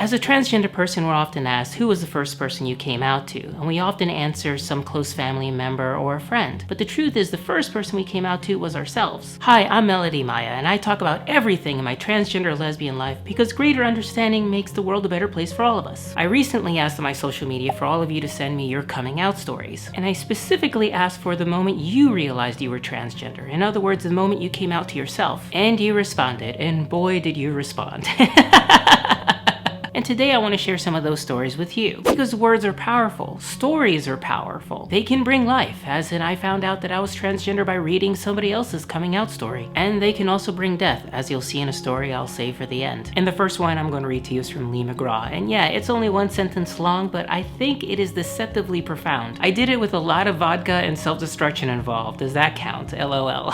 As a transgender person, we're often asked, who was the first person you came out to? And we often answer some close family member or a friend. But the truth is, the first person we came out to was ourselves. Hi, I'm Blvd Maia, and I talk about everything in my transgender lesbian life because greater understanding makes the world a better place for all of us. I recently asked on my social media for all of you to send me your coming out stories. And I specifically asked for the moment you realized you were transgender. In other words, the moment you came out to yourself. And you responded, and boy did you respond. And today I want to share some of those stories with you. Because words are powerful. Stories are powerful. They can bring life, as in I found out that I was transgender by reading somebody else's coming out story. And they can also bring death, as you'll see in a story I'll save for the end. And the first one I'm going to read to you is from Lee McGraw. And yeah, it's only one sentence long, but I think it is deceptively profound. I did it with a lot of vodka and self-destruction involved. Does that count? LOL.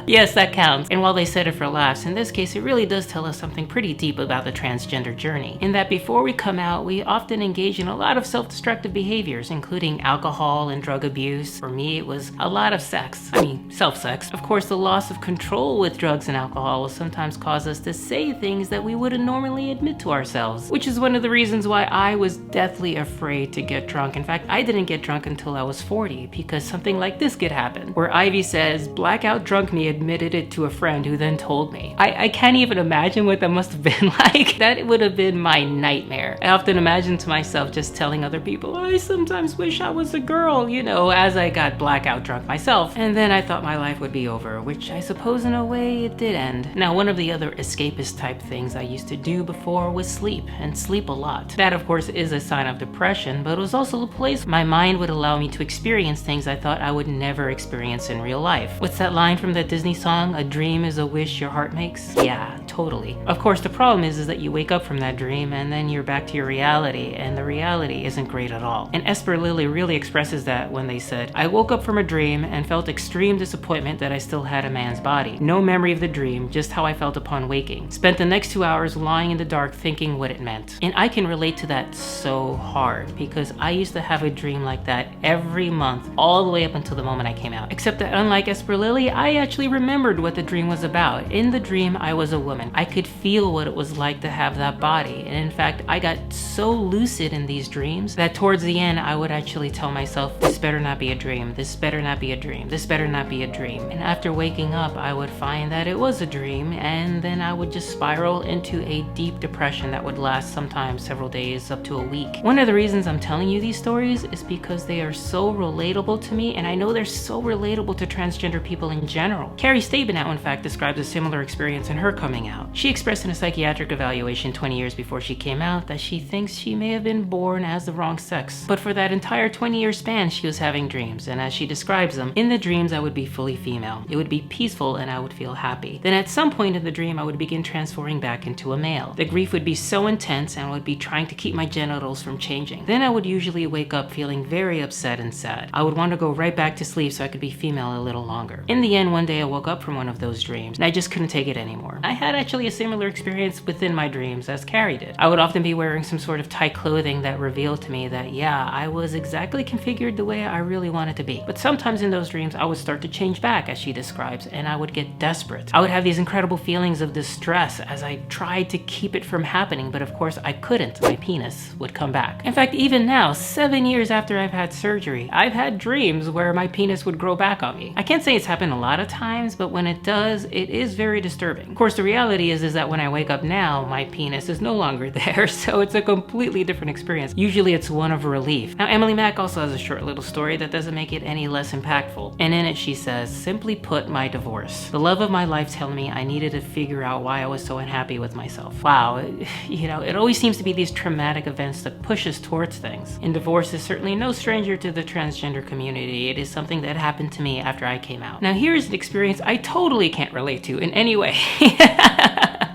Yes, that counts. And while they said it for laughs, in this case, it really does tell us something pretty deep about the transgender journey. In that before we come out, we often engage in a lot of self-destructive behaviors, including alcohol and drug abuse. For me, it was a lot of sex. I mean, self-sex. Of course, the loss of control with drugs and alcohol will sometimes cause us to say things that we wouldn't normally admit to ourselves, which is one of the reasons why I was deathly afraid to get drunk. In fact, I didn't get drunk until I was 40, because something like this could happen, where Ivy says, blackout drunk me admitted it to a friend who then told me. I can't even imagine what that must have been like. That would have been my nightmare. I often imagine to myself just telling other people, I sometimes wish I was a girl, you know, as I got blackout drunk myself. And then I thought my life would be over, which I suppose in a way it did end. Now, one of the other escapist type things I used to do before was sleep, and sleep a lot. That, of course, is a sign of depression, but it was also a place my mind would allow me to experience things I thought I would never experience in real life. What's that line from that Disney song, a dream is a wish your heart makes? Yeah, totally. Of course, the problem is that you wake up from that dream and then you're back to your reality, and the reality isn't great at all. And Esper Lily really expresses that when they said, I woke up from a dream and felt extreme disappointment that I still had a man's body. No memory of the dream, just how I felt upon waking. Spent the next 2 hours lying in the dark thinking what it meant. And I can relate to that so hard, because I used to have a dream like that every month, all the way up until the moment I came out. Except that unlike Esper Lily, I actually remembered what the dream was about. In the dream, I was a woman. I could feel what it was like to have that body. And in fact, I got so lucid in these dreams that towards the end, I would actually tell myself, this better not be a dream. This better not be a dream. This better not be a dream. And after waking up, I would find that it was a dream, and then I would just spiral into a deep depression that would last sometimes several days up to a week. One of the reasons I'm telling you these stories is because they are so relatable to me, and I know they're so relatable to transgender people in general. Kari Stabenow, in fact, describes a similar experience in her coming out. She expressed in a psychiatric evaluation 20 years before she came out that she thinks she may have been born as the wrong sex. But for that entire 20-year span, she was having dreams, and as she describes them, in the dreams I would be fully female. It would be peaceful and I would feel happy. Then at some point in the dream, I would begin transforming back into a male. The grief would be so intense and I would be trying to keep my genitals from changing. Then I would usually wake up feeling very upset and sad. I would want to go right back to sleep so I could be female a little longer. In the end, one day I woke up from one of those dreams and I just couldn't take it anymore. I had actually a similar experience within my dreams as Kari did. I would often be wearing some sort of tight clothing that revealed to me that, yeah, I was exactly configured the way I really wanted to be. But sometimes in those dreams, I would start to change back, as she describes, and I would get desperate. I would have these incredible feelings of distress as I tried to keep it from happening, but of course I couldn't. My penis would come back. In fact, even now, 7 years after I've had surgery, I've had dreams where my penis would grow back on me. I can't say it's happened a lot of times, but when it does, it is very disturbing. Of course, the reality is that when I wake up now, my penis is no longer there, so it's a completely different experience. Usually it's one of relief. Now, Emily Mack also has a short little story that doesn't make it any less impactful. And in it she says, simply put, my divorce. The love of my life telling me I needed to figure out why I was so unhappy with myself. Wow, you know, it always seems to be these traumatic events that push us towards things. And divorce is certainly no stranger to the transgender community. It is something that happened to me after I came out. Now, here's an experience I totally can't relate to in any way.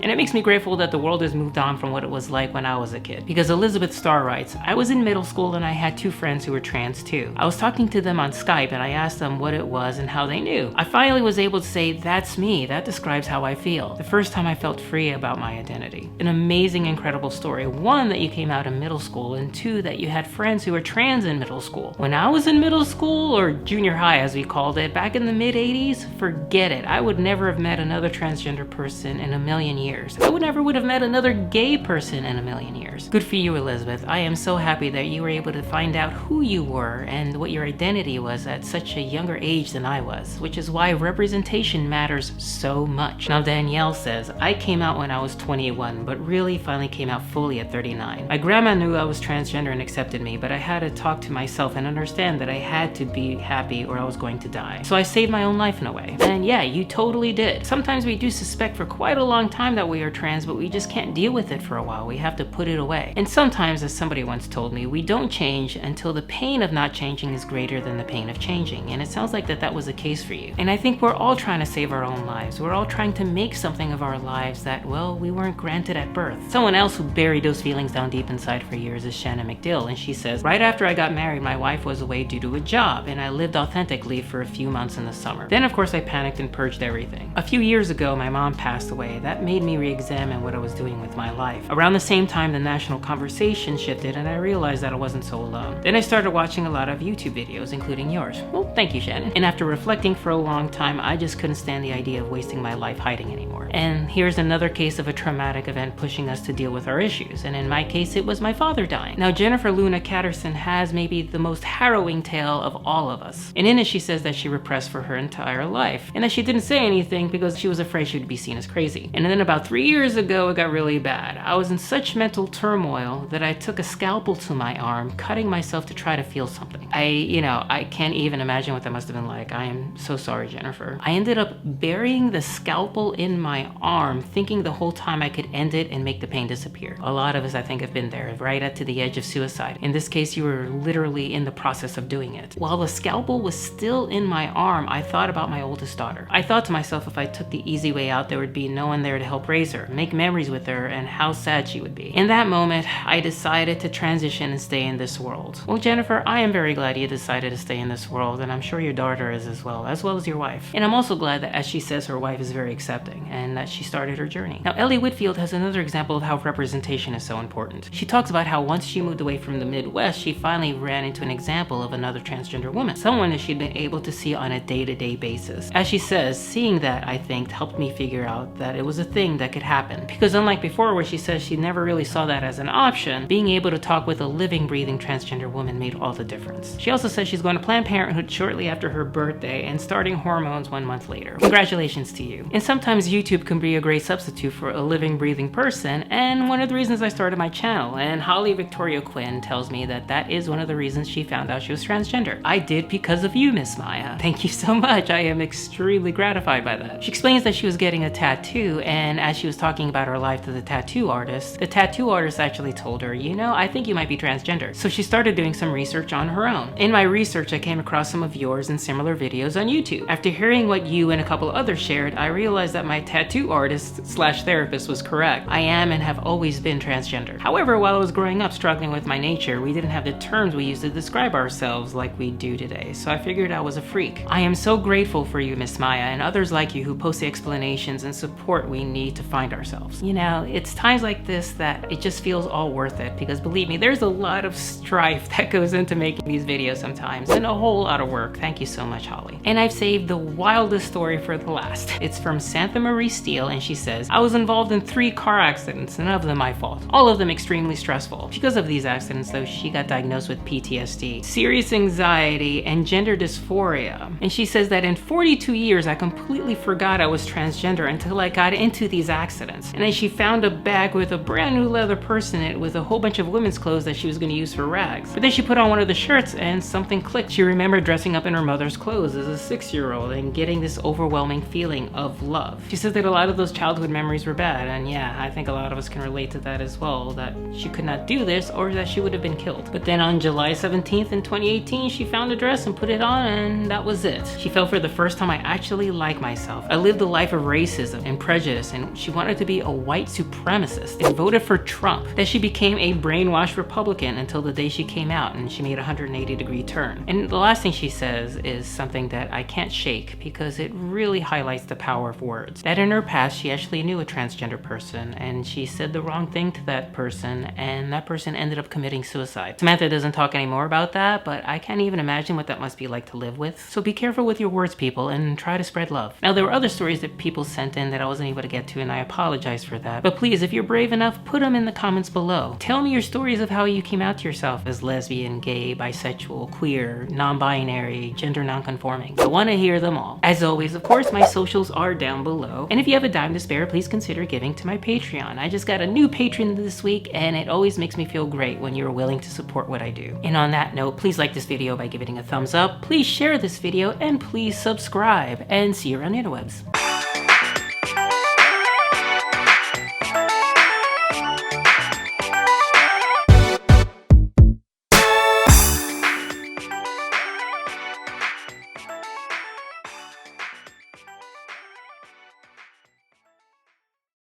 And it makes me grateful that the world has moved on from what it was like when I was a kid. Because Elizabeth Starr writes, I was in middle school and I had 2 friends who were trans too. I was talking to them on Skype and I asked them what it was and how they knew. I finally was able to say, that's me. That describes how I feel. The first time I felt free about my identity. An amazing, incredible story. 1, that you came out in middle school, and 2, that you had friends who were trans in middle school. When I was in middle school, or junior high as we called it, back in the mid-80s, forget it. I would never have met another transgender person in a million years. years. I never would have met another gay person in a million years. Good for you, Elizabeth. I am so happy that you were able to find out who you were and what your identity was at such a younger age than I was, which is why representation matters so much. Now Danielle says, I came out when I was 21, but really finally came out fully at 39. My grandma knew I was transgender and accepted me, but I had to talk to myself and understand that I had to be happy or I was going to die. So I saved my own life in a way. And yeah, you totally did. Sometimes we do suspect for quite a long time that we are trans, but we just can't deal with it for a while. We have to put it away. And sometimes, as somebody once told me, we don't change until the pain of not changing is greater than the pain of changing. And it sounds like that was the case for you. And I think we're all trying to save our own lives. We're all trying to make something of our lives that, well, we weren't granted at birth. Someone else who buried those feelings down deep inside for years is Shannon McDill, and she says, right after I got married, my wife was away due to a job, and I lived authentically for a few months in the summer. Then of course I panicked and purged everything. A few years ago, my mom passed away. That made me re-examine what I was doing with my life. Around the same time, the national conversation shifted, and I realized that I wasn't so alone. Then I started watching a lot of YouTube videos, including yours. Well, thank you, Shannon. And after reflecting for a long time, I just couldn't stand the idea of wasting my life hiding anymore. And here's another case of a traumatic event pushing us to deal with our issues, and in my case, it was my father dying. Now, Jennifer Luna Caterson has maybe the most harrowing tale of all of us. And in it, she says that she repressed for her entire life, and that she didn't say anything because she was afraid she would be seen as crazy. And then about 3 years ago, it got really bad. I was in such mental turmoil that I took a scalpel to my arm, cutting myself to try to feel something. I can't even imagine what that must have been like. I am so sorry, Jennifer. I ended up burying the scalpel in my arm, thinking the whole time I could end it and make the pain disappear. A lot of us, I think, have been there, right up to the edge of suicide. In this case, you were literally in the process of doing it. While the scalpel was still in my arm, I thought about my oldest daughter. I thought to myself, if I took the easy way out, there would be no one there to help raise her, make memories with her, and how sad she would be. In that moment, I decided to transition and stay in this world. Well, Jennifer, I am very glad you decided to stay in this world, and I'm sure your daughter is as well as your wife. And I'm also glad that, as she says, her wife is very accepting and that she started her journey. Now, Ellie Whitfield has another example of how representation is so important. She talks about how once she moved away from the Midwest, she finally ran into an example of another transgender woman, someone that she'd been able to see on a day-to-day basis. As she says, seeing that, I think, helped me figure out that it was a thing that could happen. Because unlike before, where she says she never really saw that as an option, being able to talk with a living, breathing transgender woman made all the difference. She also says she's going to Planned Parenthood shortly after her birthday and starting hormones 1 month later. Congratulations to you. And sometimes YouTube can be a great substitute for a living, breathing person, and one of the reasons I started my channel. And Holly Victoria Quinn tells me that that is one of the reasons she found out she was transgender. I did because of you, Miss Maia. Thank you so much. I am extremely gratified by that. She explains that she was getting a tattoo, and as she was talking about her life to the tattoo artist actually told her, you know, I think you might be transgender. So she started doing some research on her own. In my research, I came across some of yours and similar videos on YouTube. After hearing what you and a couple others shared, I realized that my tattoo artist / therapist was correct. I am and have always been transgender. However, while I was growing up struggling with my nature, we didn't have the terms we used to describe ourselves like we do today, so I figured I was a freak. I am so grateful for you, Miss Maia, and others like you who post the explanations and support we need to find ourselves. You know, it's times like this that it just feels all worth it, because believe me, there's a lot of strife that goes into making these videos sometimes, and a whole lot of work. Thank you so much, Holly. And I've saved the wildest story for the last. It's from Santha Marie Steele, and she says, I was involved in 3 car accidents, none of them my fault. All of them extremely stressful. Because of these accidents, though, she got diagnosed with PTSD, serious anxiety, and gender dysphoria. And she says that in 42 years, I completely forgot I was transgender until I got into these accidents. And then she found a bag with a brand new leather purse in it with a whole bunch of women's clothes that she was going to use for rags. But then she put on one of the shirts and something clicked. She remembered dressing up in her mother's clothes as a 6-year-old and getting this overwhelming feeling of love. She says that a lot of those childhood memories were bad, and yeah, I think a lot of us can relate to that as well, that she could not do this or that she would have been killed. But then on July 17th in 2018, she found a dress and put it on, and that was it. She felt for the first time I actually like myself. I lived a life of racism and prejudice, and she wanted to be a white supremacist and voted for Trump. That she became a brainwashed Republican until the day she came out and she made a 180 180-degree turn. And the last thing she says is something that I can't shake because it really highlights the power of words. That in her past, she actually knew a transgender person, and she said the wrong thing to that person, and that person ended up committing suicide. Samantha doesn't talk anymore about that, but I can't even imagine what that must be like to live with. So be careful with your words, people, and try to spread love. Now, there were other stories that people sent in that I wasn't able to get to, and I apologize for that. But please, if you're brave enough, put them in the comments below. Tell me your stories of how you came out to yourself as lesbian, gay, bisexual, queer, non-binary, gender non-conforming. I want to hear them all. As always, of course, my socials are down below. And if you have a dime to spare, please consider giving to my Patreon. I just got a new patron this week, and it always makes me feel great when you're willing to support what I do. And on that note, please like this video by giving it a thumbs up, please share this video, and please subscribe, and see you around the interwebs.